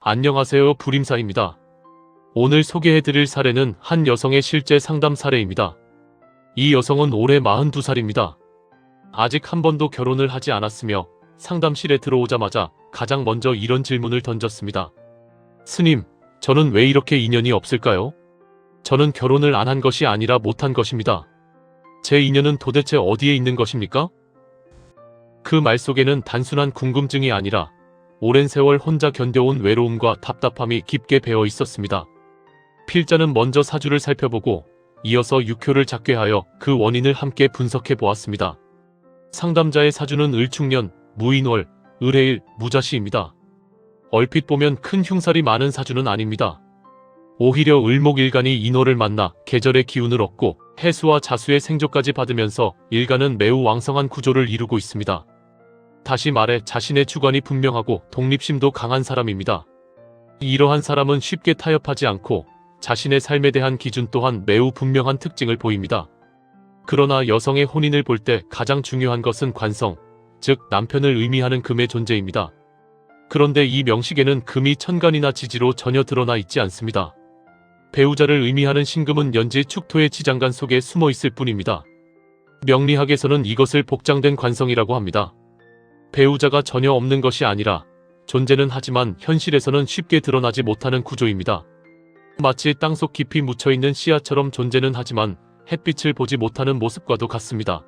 안녕하세요. 불임사입니다. 오늘 소개해드릴 사례는 한 여성의 실제 상담 사례입니다. 이 여성은 올해 42살입니다. 아직 한 번도 결혼을 하지 않았으며 상담실에 들어오자마자 가장 먼저 이런 질문을 던졌습니다. 스님, 저는 왜 이렇게 인연이 없을까요? 저는 결혼을 안 한 것이 아니라 못한 것입니다. 제 인연은 도대체 어디에 있는 것입니까? 그 말 속에는 단순한 궁금증이 아니라 오랜 세월 혼자 견뎌온 외로움과 답답함이 깊게 배어 있었습니다. 필자는 먼저 사주를 살펴보고 이어서 육효를 작괴하여 그 원인을 함께 분석해 보았습니다. 상담자의 사주는 을축년, 무인월, 을해일, 무자시입니다. 얼핏 보면 큰 흉살이 많은 사주는 아닙니다. 오히려 을목일간이 인월을 만나 계절의 기운을 얻고 해수와 자수의 생조까지 받으면서 일간은 매우 왕성한 구조를 이루고 있습니다. 다시 말해 자신의 주관이 분명하고 독립심도 강한 사람입니다. 이러한 사람은 쉽게 타협하지 않고 자신의 삶에 대한 기준 또한 매우 분명한 특징을 보입니다. 그러나 여성의 혼인을 볼 때 가장 중요한 것은 관성, 즉 남편을 의미하는 금의 존재입니다. 그런데 이 명식에는 금이 천간이나 지지로 전혀 드러나 있지 않습니다. 배우자를 의미하는 신금은 연지 축토의 지장간 속에 숨어 있을 뿐입니다. 명리학에서는 이것을 복장된 관성이라고 합니다. 배우자가 전혀 없는 것이 아니라 존재는 하지만 현실에서는 쉽게 드러나지 못하는 구조입니다. 마치 땅속 깊이 묻혀있는 씨앗처럼 존재는 하지만 햇빛을 보지 못하는 모습과도 같습니다.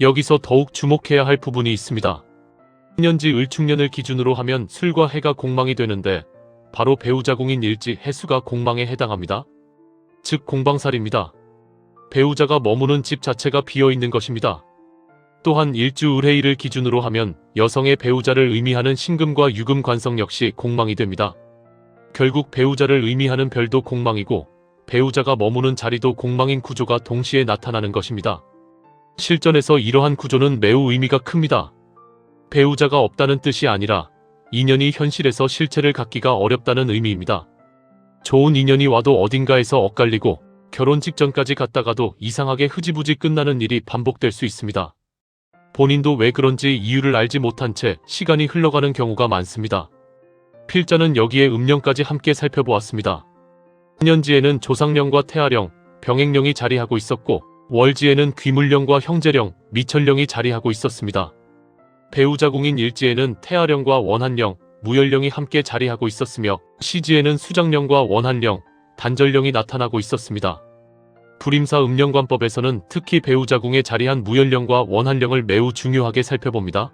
여기서 더욱 주목해야 할 부분이 있습니다. 년지 을축년을 기준으로 하면 술과 해가 공망이 되는데 바로 배우자궁인 일지 해수가 공망에 해당합니다. 즉 공방살입니다. 배우자가 머무는 집 자체가 비어있는 것입니다. 또한 일주 을해일을 기준으로 하면 여성의 배우자를 의미하는 신금과 유금 관성 역시 공망이 됩니다. 결국 배우자를 의미하는 별도 공망이고 배우자가 머무는 자리도 공망인 구조가 동시에 나타나는 것입니다. 실전에서 이러한 구조는 매우 의미가 큽니다. 배우자가 없다는 뜻이 아니라 인연이 현실에서 실체를 갖기가 어렵다는 의미입니다. 좋은 인연이 와도 어딘가에서 엇갈리고 결혼 직전까지 갔다가도 이상하게 흐지부지 끝나는 일이 반복될 수 있습니다. 본인도 왜 그런지 이유를 알지 못한 채 시간이 흘러가는 경우가 많습니다. 필자는 여기에 음령까지 함께 살펴보았습니다. 년지에는 조상령과 태아령, 병행령이 자리하고 있었고 월지에는 귀물령과 형제령, 미천령이 자리하고 있었습니다. 배우자궁인 일지에는 태아령과 원한령, 무열령이 함께 자리하고 있었으며 시지에는 수장령과 원한령, 단절령이 나타나고 있었습니다. 불임사 음령관법에서는 특히 배우자궁에 자리한 무열령과 원한령을 매우 중요하게 살펴봅니다.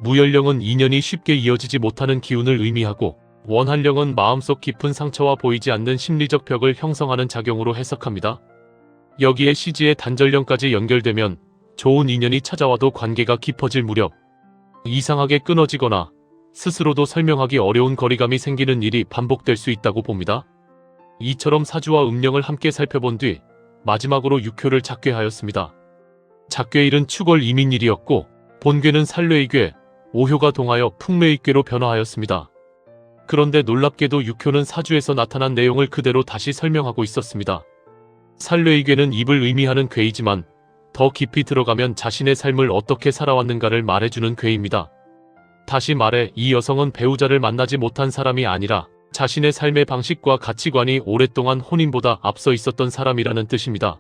무열령은 인연이 쉽게 이어지지 못하는 기운을 의미하고 원한령은 마음속 깊은 상처와 보이지 않는 심리적 벽을 형성하는 작용으로 해석합니다. 여기에 시지의 단절령까지 연결되면 좋은 인연이 찾아와도 관계가 깊어질 무렵 이상하게 끊어지거나 스스로도 설명하기 어려운 거리감이 생기는 일이 반복될 수 있다고 봅니다. 이처럼 사주와 음령을 함께 살펴본 뒤 마지막으로 육효를 작괴하였습니다. 작괴일은 축월 이민일이었고 본괴는 살뢰이괴, 오효가 동하여 풍뢰이괴로 변화하였습니다. 그런데 놀랍게도 육효는 사주에서 나타난 내용을 그대로 다시 설명하고 있었습니다. 살뢰이괴는 입을 의미하는 괴이지만 더 깊이 들어가면 자신의 삶을 어떻게 살아왔는가를 말해주는 괴입니다. 다시 말해 이 여성은 배우자를 만나지 못한 사람이 아니라 자신의 삶의 방식과 가치관이 오랫동안 혼인보다 앞서 있었던 사람이라는 뜻입니다.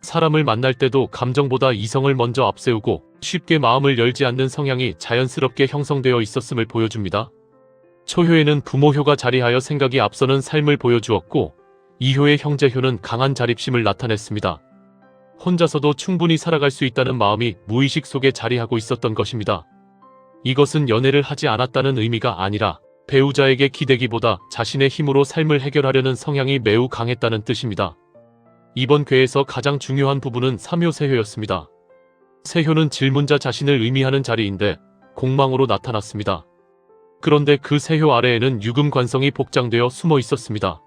사람을 만날 때도 감정보다 이성을 먼저 앞세우고 쉽게 마음을 열지 않는 성향이 자연스럽게 형성되어 있었음을 보여줍니다. 초효에는 부모효가 자리하여 생각이 앞서는 삶을 보여주었고 이효의 형제효는 강한 자립심을 나타냈습니다. 혼자서도 충분히 살아갈 수 있다는 마음이 무의식 속에 자리하고 있었던 것입니다. 이것은 연애를 하지 않았다는 의미가 아니라 배우자에게 기대기보다 자신의 힘으로 삶을 해결하려는 성향이 매우 강했다는 뜻입니다. 이번 괴에서 가장 중요한 부분은 삼효세효였습니다. 세효는 질문자 자신을 의미하는 자리인데 공망으로 나타났습니다. 그런데 그 세효 아래에는 유금 관성이 복장되어 숨어 있었습니다.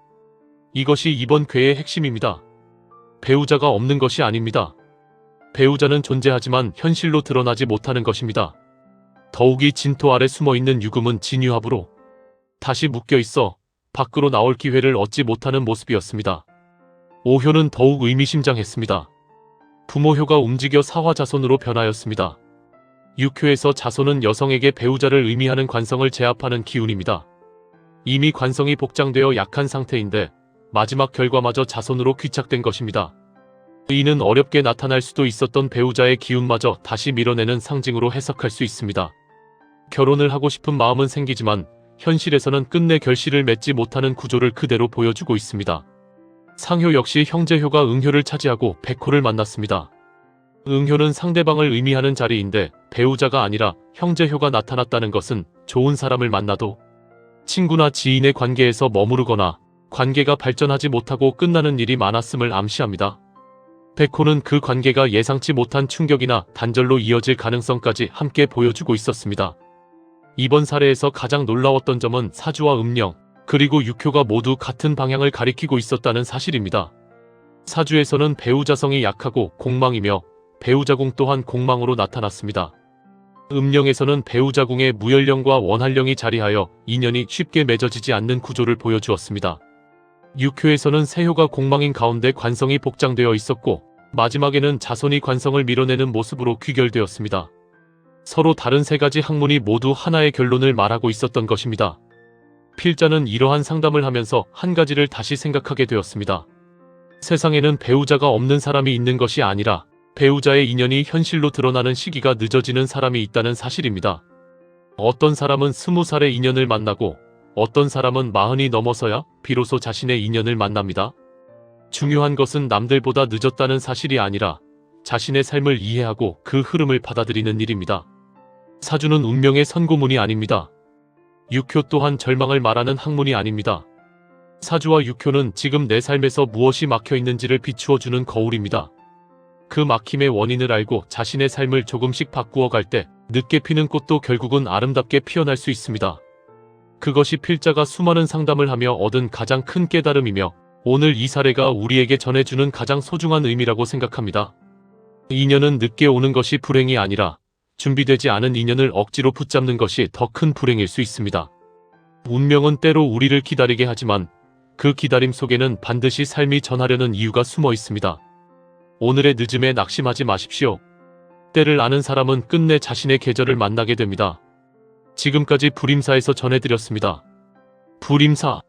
이것이 이번 괴의 핵심입니다. 배우자가 없는 것이 아닙니다. 배우자는 존재하지만 현실로 드러나지 못하는 것입니다. 더욱이 진토 아래 숨어있는 유금은 진유합으로 다시 묶여있어 밖으로 나올 기회를 얻지 못하는 모습이었습니다. 오효는 더욱 의미심장했습니다. 부모효가 움직여 사화자손으로 변하였습니다. 육효에서 자손은 여성에게 배우자를 의미하는 관성을 제압하는 기운입니다. 이미 관성이 복장되어 약한 상태인데 마지막 결과마저 자손으로 귀착된 것입니다. 이는 어렵게 나타날 수도 있었던 배우자의 기운마저 다시 밀어내는 상징으로 해석할 수 있습니다. 결혼을 하고 싶은 마음은 생기지만 현실에서는 끝내 결실을 맺지 못하는 구조를 그대로 보여주고 있습니다. 상효 역시 형제효가 응효를 차지하고 백호를 만났습니다. 응효는 상대방을 의미하는 자리인데 배우자가 아니라 형제효가 나타났다는 것은 좋은 사람을 만나도 친구나 지인의 관계에서 머무르거나 관계가 발전하지 못하고 끝나는 일이 많았음을 암시합니다. 백호는 그 관계가 예상치 못한 충격이나 단절로 이어질 가능성까지 함께 보여주고 있었습니다. 이번 사례에서 가장 놀라웠던 점은 사주와 음령, 그리고 육효가 모두 같은 방향을 가리키고 있었다는 사실입니다. 사주에서는 배우자성이 약하고 공망이며 배우자궁 또한 공망으로 나타났습니다. 음령에서는 배우자궁에 무연령과 원한령이 자리하여 인연이 쉽게 맺어지지 않는 구조를 보여주었습니다. 육효에서는 세효가 공망인 가운데 관성이 복장되어 있었고 마지막에는 자손이 관성을 밀어내는 모습으로 귀결되었습니다. 서로 다른 세 가지 학문이 모두 하나의 결론을 말하고 있었던 것입니다. 필자는 이러한 상담을 하면서 한 가지를 다시 생각하게 되었습니다. 세상에는 배우자가 없는 사람이 있는 것이 아니라 배우자의 인연이 현실로 드러나는 시기가 늦어지는 사람이 있다는 사실입니다. 어떤 사람은 20살에 인연을 만나고 어떤 사람은 40이 넘어서야 비로소 자신의 인연을 만납니다. 중요한 것은 남들보다 늦었다는 사실이 아니라 자신의 삶을 이해하고 그 흐름을 받아들이는 일입니다. 사주는 운명의 선고문이 아닙니다. 육효 또한 절망을 말하는 학문이 아닙니다. 사주와 육효는 지금 내 삶에서 무엇이 막혀 있는지를 비추어주는 거울입니다. 그 막힘의 원인을 알고 자신의 삶을 조금씩 바꾸어 갈 때 늦게 피는 꽃도 결국은 아름답게 피어날 수 있습니다. 그것이 필자가 수많은 상담을 하며 얻은 가장 큰 깨달음이며 오늘 이 사례가 우리에게 전해주는 가장 소중한 의미라고 생각합니다. 인연은 늦게 오는 것이 불행이 아니라 준비되지 않은 인연을 억지로 붙잡는 것이 더 큰 불행일 수 있습니다. 운명은 때로 우리를 기다리게 하지만 그 기다림 속에는 반드시 삶이 전하려는 이유가 숨어 있습니다. 오늘의 늦음에 낙심하지 마십시오. 때를 아는 사람은 끝내 자신의 계절을 만나게 됩니다. 지금까지 불임사에서 전해드렸습니다. 불임사.